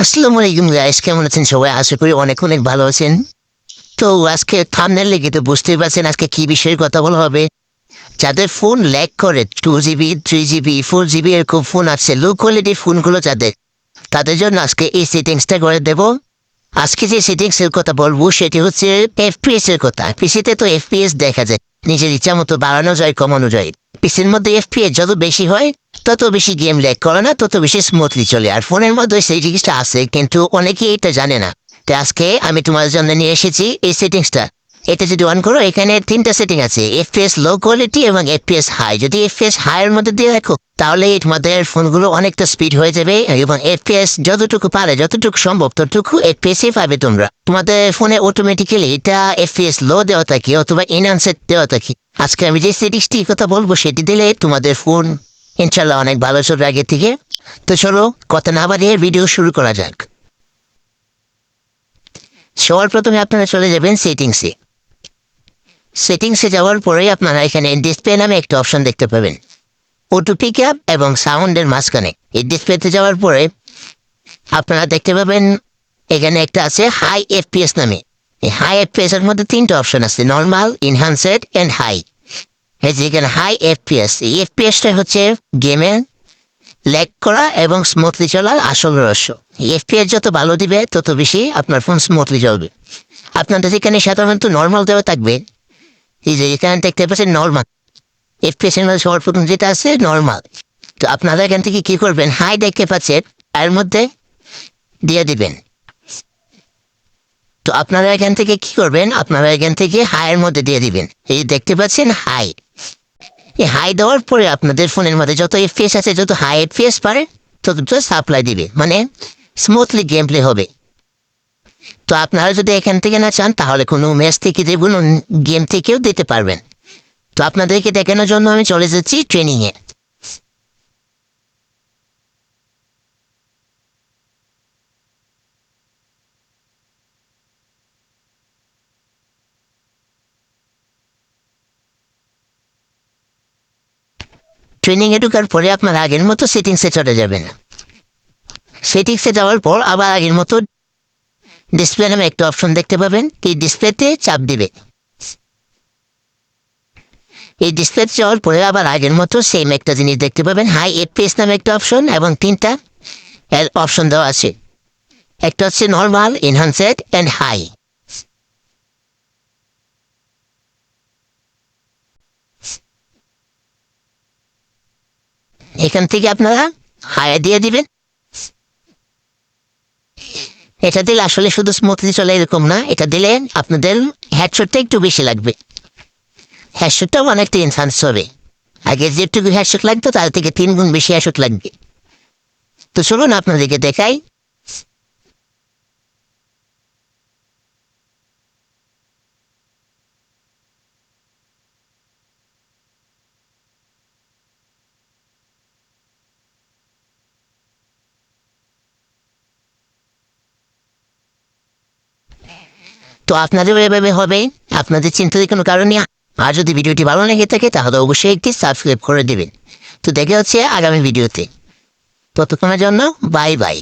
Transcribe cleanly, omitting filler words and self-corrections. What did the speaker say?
আসসালামু আলাইকুম গাইস, কেমন আছেন সবাই? আশা করি অনেক অনেক ভালো আছেন। তো আজকে থাম্বনেল লিখে তো বুঝতেই পারছেন আজকে কি বিষয়ে কথা বলা হবে। যাদের ফোন ল্যাগ করে 2 GB 3 GB 4 GB এরকম ফোন আছে, লো কোয়ালিটির ফোনগুলো যাদের, তাদের জন্য আজকে এই সেটিংসটা করে দেব। আজকে যে সেটিংস এর কথা বলবো সেটি হচ্ছে এফপিএস এর কথা। পিসিতে তো এফপিএস দেখা যায়, নিজের ইচ্ছা মতো বাড়ানো যায় কমানো যায়। পিসির মধ্যে এফপিএস যত বেশি হয় তত বেশি গেম ল্যাগ করে না, তত বেশি স্মুথলি চলে। আর ফোনের মধ্যে সেই জিনিসটা আছে কিন্তু অনেকেই এটা জানে না। তো আজকে আমি তোমাদের জন্য নিয়ে এসেছি এই সেটিংসটা। এটা যদি অন করো, এখানে 3টা সেটিং আছে, এফপিএস লো কোয়ালিটি এবং এফপিএস হাই। যদি এফপিএস হাই এর মধ্যে দিয়ে রাখো তাহলে তোমাদের ফোনগুলো অনেকটা স্পিড হয়ে যাবে এবং এফপিএস যতটুকু পারে যতটুকু সম্ভব ততটুকু এফপিএসই পাবে তোমরা। তোমাদের ফোনে অটোমেটিক্যালি এটা এফপিএস লো দেওয়া থাকে অথবা এনহান্সেড দেওয়া থাকে। আজকে আমি যে সেটিংসটির কথা বলবো সেটি দিলে তোমাদের ফোন ইনশাল্লাহ অনেক ভালো চলবে আগে থেকে। তো চলো কথা না বাড়িয়ে ভিডিও শুরু করা যাক। সবার প্রথমে আপনারা চলে যাবেন সেটিংসে। সেটিংসে যাওয়ার পরে আপনারা এখানে ডিসপ্লে নামে একটা অপশন দেখতে পাবেন, অটো পিক আপ এবং সাউন্ডের মাঝখানে। এই ডিসপ্লেতে যাওয়ার পরে আপনারা দেখতে পাবেন এখানে একটা আছে হাই এফপিএস নামে। এই হাই এফপিএস এর মধ্যে 3টা অপশন আছে, নর্মাল, এনহান্সেড এন্ড হাই। এই যে এখানে হাই এফপিএস, এই এফপিএসটা হচ্ছে গেমে ল্যাগ করা এবং স্মুথলি চলার আসল রহস্য। এফপিএস যত ভালো দিবে তত বেশি আপনার ফোন স্মুথলি চলবে। আপনাদের এখানে সাধারণত নর্মাল দেওয়া থাকবে, এই যে এখানে দেখতে পাচ্ছেন নর্মাল এফপিএস এর মধ্যে সবার প্রথম যেটা আছে নর্মাল। তো আপনারা এখান থেকে কি করবেন, হাই দেখতে পাচ্ছেন এর মধ্যে দিয়ে দিবেন। তো আপনারা এখান থেকে কি করবেন, আপনারা এখান থেকে হাইয়ের মধ্যে দিয়ে দিবেন। এই দেখতে পাচ্ছেন হাই। এই হাই দেওয়ার পরে আপনাদের ফোনের মধ্যে যত এফপিএস আছে, যত হাই এফপিএস পারে তত সাপ্লাই দিবে, মানে স্মুথলি গেম প্লে হবে। তো আপনারা যদি এখান থেকে না চান তাহলে কোনো ম্যাচ থেকে দেবেন, গেম থেকেও দিতে পারবেন। তো আপনাদেরকে দেখানোর জন্য আমি চলে যাচ্ছি ট্রেনিংয়ে। ট্রেনিংয়ে ঢোকার পরে আপনার আগের মতো সেটিংসে চলে যাবেন। সেটিংসে যাওয়ার পর আবার আগের মতো ডিসপ্লে নামে একটা অপশন দেখতে পাবেন, এই ডিসপ্লেতে চাপ দিবে। এই ডিসপ্লেতে যাওয়ার পরে আবার আগের মতো সেম একটা জিনিস দেখতে পাবেন, হাই এফপিএস নামে একটা অপশন এবং 3টা অপশন দেওয়া আছে। একটা হচ্ছে নর্মাল, এনহান্সেড এন্ড হাই। এখান থেকে আপনারা হাই দিয়ে দিবেন। এটা দিলে আসলে শুধু স্মুথলি চলে এরকম না, এটা দিলে আপনাদের হেডশটটা একটু বেশি লাগবে, হেডশটটাও অনেকটা এনহান্স হবে। আগে যেটুকু হেডশট লাগতো তার থেকে 3 গুণ বেশি হেডশট লাগবে। তো চলুন আপনাদেরকে দেখাই। তো আপনাদের এভাবে হবে, আপনাদের চিন্তার কোনো কারণ নেই। আর যদি ভিডিওটি ভালো লেগে থাকে তাহলে অবশ্যই একটি সাবস্ক্রাইব করে দেবেন। তো দেখা হচ্ছে আগামী ভিডিওতে, ততক্ষণের জন্য বাই বাই।